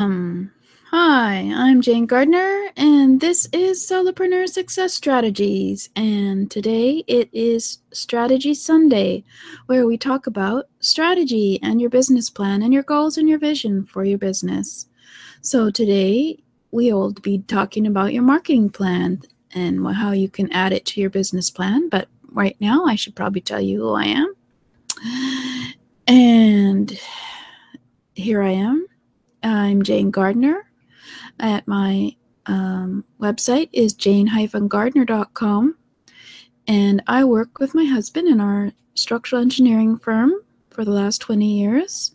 Um, Hi, I'm Jane Gardner, and this is Solopreneur Success Strategies. And today it is Strategy Sunday, where we talk about strategy and your business plan and your goals and your vision for your business. So today we will be talking about your marketing plan and how you can add it to your business plan. But right now, I should probably tell you who I am. And here I am. I'm Jane Gardner. At my website is jane-gardner.com, and I work with my husband in our structural engineering firm for the last 20 years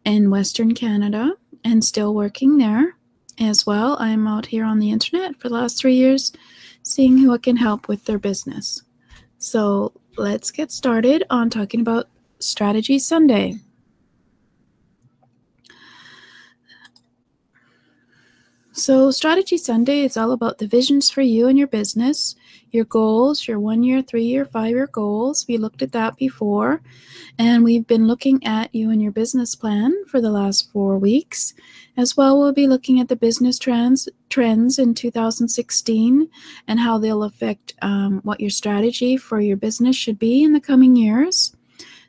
in Western Canada and still working there as well. I'm out here on the internet for the last 3 years seeing who I can help with their business. So let's get started on talking about Strategy Sunday. So Strategy Sunday is all about the visions for you and your business, your goals, your 1 year, 3 year, 5 year goals. We looked at that before, and we've been looking at you and your business plan for the last 4 weeks. As well, we'll be looking at the business trends in 2016 and how they'll affect what your strategy for your business should be in the coming years.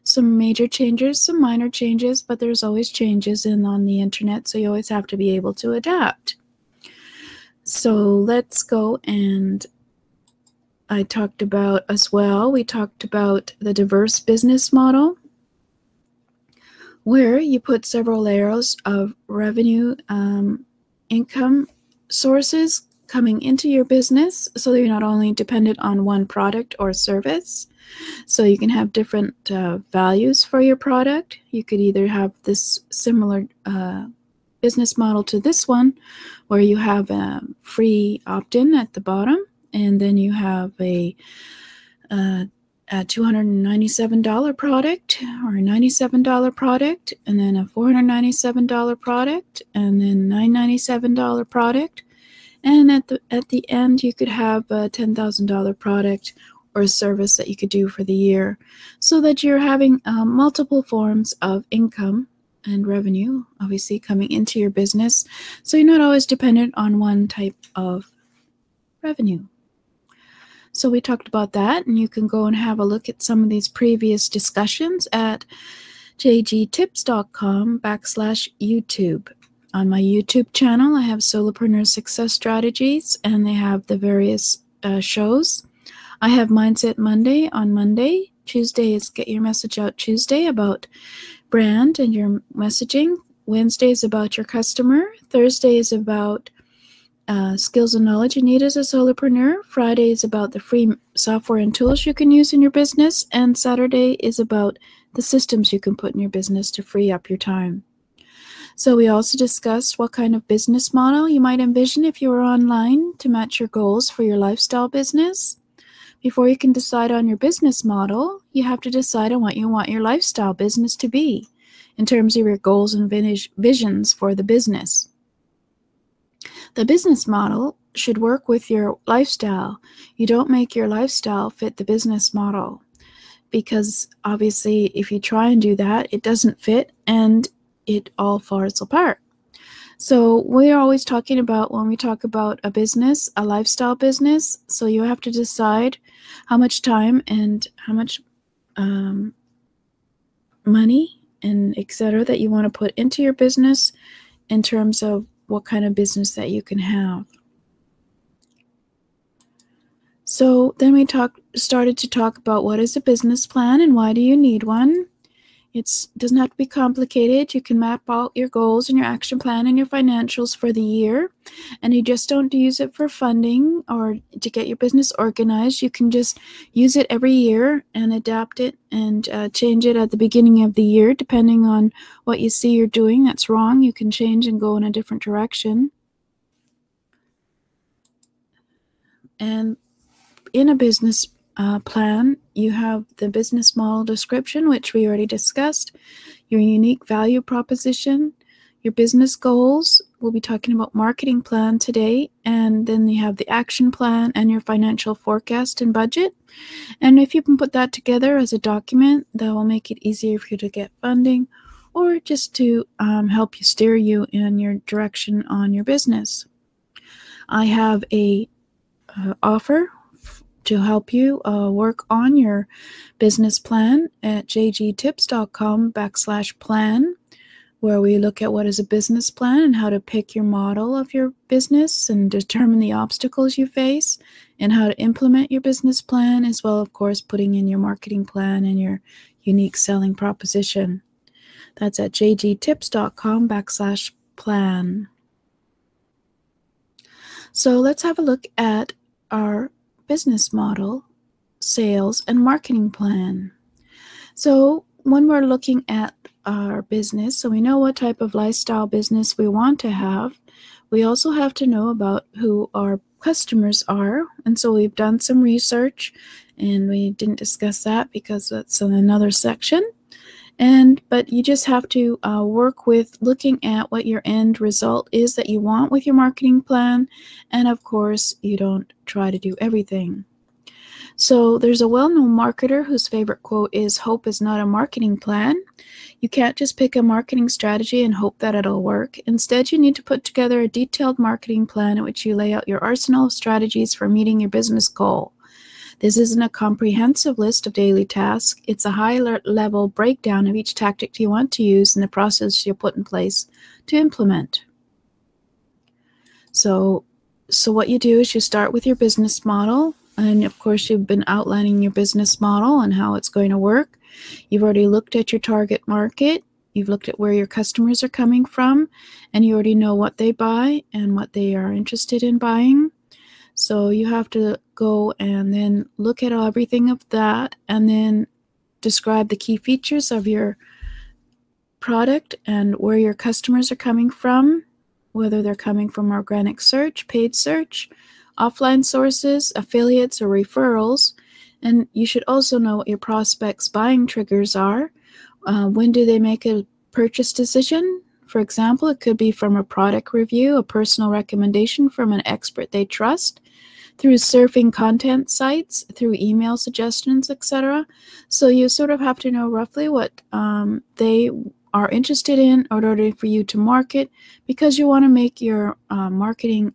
Some major changes, some minor changes, but there's always changes on the internet, so you always have to be able to adapt. So let's go, and we talked about the diverse business model, where you put several layers of revenue income sources coming into your business, so you're not only dependent on one product or service. So you can have different values for your product. You could either have this similar business model to this one, where you have a free opt-in at the bottom, and then you have a $297 product or a $97 product, and then a $497 product, and then $997 product, and at the end you could have a $10,000 product or a service that you could do for the year, so that you're having multiple forms of income and revenue, obviously, coming into your business, so you're not always dependent on one type of revenue. So we talked about that, and you can go and have a look at some of these previous discussions at jgtips.com/YouTube. On my YouTube channel, I have Solopreneur Success Strategies, and they have the various shows. I have Mindset Monday on Monday. Tuesday is Get Your Message Out Tuesday, about brand and your messaging. Wednesday is about your customer. Thursday is about skills and knowledge you need as a solopreneur. Friday is about the free software and tools you can use in your business. And Saturday is about the systems you can put in your business to free up your time. So we also discussed what kind of business model you might envision if you were online to match your goals for your lifestyle business. Before you can decide on your business model, you have to decide on what you want your lifestyle business to be in terms of your goals and visions for the business. The business model should work with your lifestyle. You don't make your lifestyle fit the business model, because obviously if you try and do that, it doesn't fit and it all falls apart. So we're always talking about, when we talk about a business, a lifestyle business, so you have to decide how much time and how much money and etc. that you want to put into your business in terms of what kind of business that you can have. So then we started to talk about what is a business plan and why do you need one. It doesn't have to be complicated. You can map out your goals and your action plan and your financials for the year, and you just don't use it for funding or to get your business organized. You can just use it every year and adapt it and change it at the beginning of the year, depending on what you see you're doing that's wrong. You can change and go in a different direction. And in a business plan, you have the business model description, which we already discussed, your unique value proposition, your business goals. We'll be talking about marketing plan today, and then you have the action plan and your financial forecast and budget. And if you can put that together as a document, that will make it easier for you to get funding or just to help you steer you in your direction on your business. I have a offer to help you work on your business plan at jgtips.com/plan, where we look at what is a business plan and how to pick your model of your business and determine the obstacles you face and how to implement your business plan, as well, of course, putting in your marketing plan and your unique selling proposition. That's at jgtips.com/plan. So let's have a look at our business model, sales, and marketing plan. So when we're looking at our business, so we know what type of lifestyle business we want to have, we also have to know about who our customers are. And so we've done some research, and we didn't discuss that because that's in another section. But you just have to work with looking at what your end result is that you want with your marketing plan. And of course, you don't try to do everything. So there's a well-known marketer whose favorite quote is, "Hope is not a marketing plan." You can't just pick a marketing strategy and hope that it'll work. Instead, you need to put together a detailed marketing plan in which you lay out your arsenal of strategies for meeting your business goal. This isn't a comprehensive list of daily tasks. It's a high-level breakdown of each tactic you want to use and the process you'll put in place to implement. So what you do is you start with your business model. And of course, you've been outlining your business model and how it's going to work. You've already looked at your target market. You've looked at where your customers are coming from, and you already know what they buy and what they are interested in buying. So you have to go and then look at everything of that and then describe the key features of your product and where your customers are coming from, whether they're coming from organic search, paid search, offline sources, affiliates, or referrals. And you should also know what your prospects' buying triggers are. When do they make a purchase decision? For example, it could be from a product review, a personal recommendation from an expert they trust, through surfing content sites, through email suggestions, etc. So you sort of have to know roughly what they are interested in order for you to market, because you want to make your marketing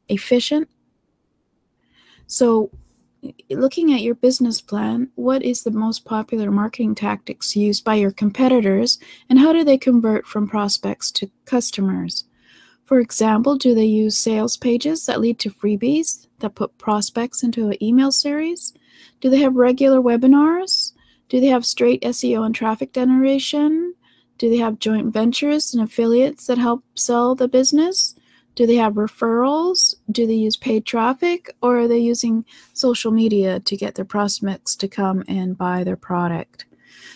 efficient. So looking at your business plan, what is the most popular marketing tactics used by your competitors, and how do they convert from prospects to customers? For example, do they use sales pages that lead to freebies that put prospects into an email series? Do they have regular webinars? Do they have straight SEO and traffic generation? Do they have joint ventures and affiliates that help sell the business? Do they have referrals? Do they use paid traffic? Or are they using social media to get their prospects to come and buy their product?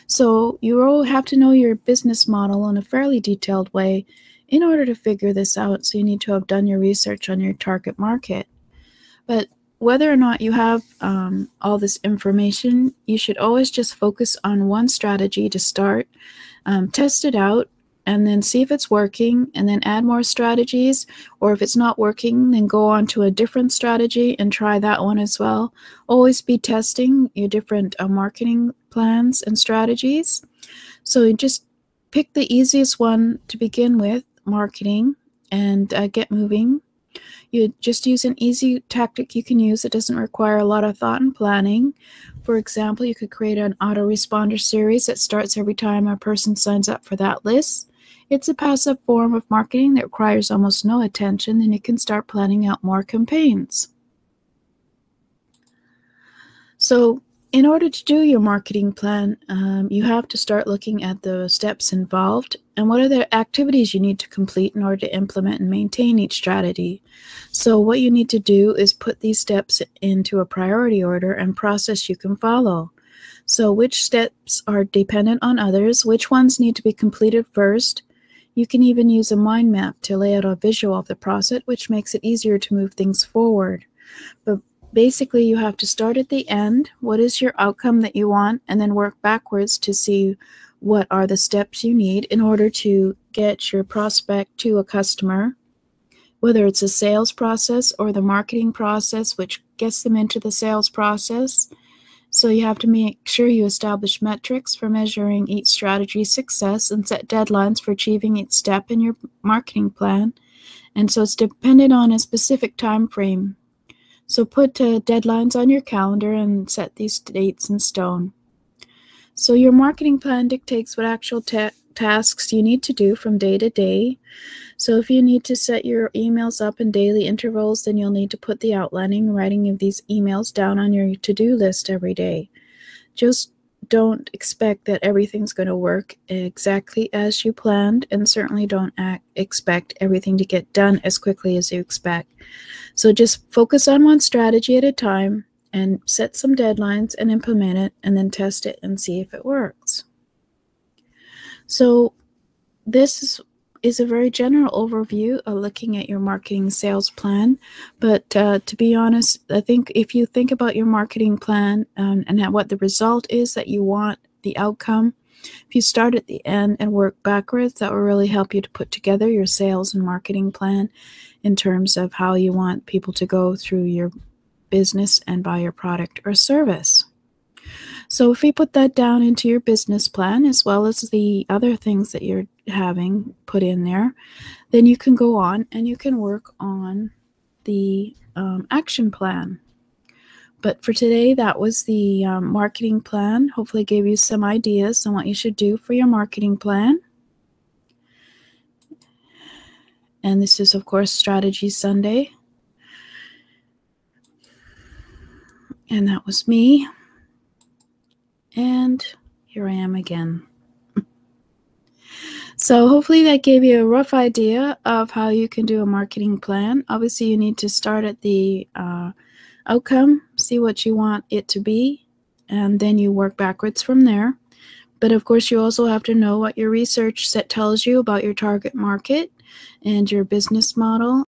So you all have to know your business model in a fairly detailed way in order to figure this out. So you need to have done your research on your target market. But whether or not you have all this information, you should always just focus on one strategy to start, test it out, and then see if it's working, and then add more strategies. Or if it's not working, then go on to a different strategy and try that one as well. Always be testing your different marketing plans and strategies. So you just pick the easiest one to begin with, marketing, and get moving. You just use an easy tactic you can use that doesn't require a lot of thought and planning. For example, you could create an autoresponder series that starts every time a person signs up for that list. It's a passive form of marketing that requires almost no attention, and you can start planning out more campaigns. So in order to do your marketing plan, you have to start looking at the steps involved and what are the activities you need to complete in order to implement and maintain each strategy. So what you need to do is put these steps into a priority order and process you can follow. So which steps are dependent on others, which ones need to be completed first. You can even use a mind map to lay out a visual of the process, which makes it easier to move things forward. But basically, you have to start at the end. What is your outcome that you want? And then work backwards to see what are the steps you need in order to get your prospect to a customer, whether it's a sales process or the marketing process, which gets them into the sales process. So you have to make sure you establish metrics for measuring each strategy's success and set deadlines for achieving each step in your marketing plan. And so it's dependent on a specific time frame. So put deadlines on your calendar and set these dates in stone. So your marketing plan dictates what actual tasks you need to do from day to day. So if you need to set your emails up in daily intervals, then you'll need to put the outlining and writing of these emails down on your to-do list every day. Just don't expect that everything's going to work exactly as you planned, and certainly don't expect everything to get done as quickly as you expect. So just focus on one strategy at a time and set some deadlines and implement it, and then test it and see if it works. So this is a very general overview of looking at your marketing sales plan. But to be honest, I think if you think about your marketing plan and what the result is that you want, the outcome, if you start at the end and work backwards, that will really help you to put together your sales and marketing plan in terms of how you want people to go through your business and buy your product or service. So if we put that down into your business plan, as well as the other things that you're having put in there, then you can go on and you can work on the action plan. But for today, that was the marketing plan. Hopefully gave you some ideas on what you should do for your marketing plan. And this is, of course, Strategy Sunday. And that was me. And here I am again. So hopefully that gave you a rough idea of how you can do a marketing plan. Obviously, you need to start at the outcome, see what you want it to be, and then you work backwards from there. But of course, you also have to know what your research tells you about your target market and your business model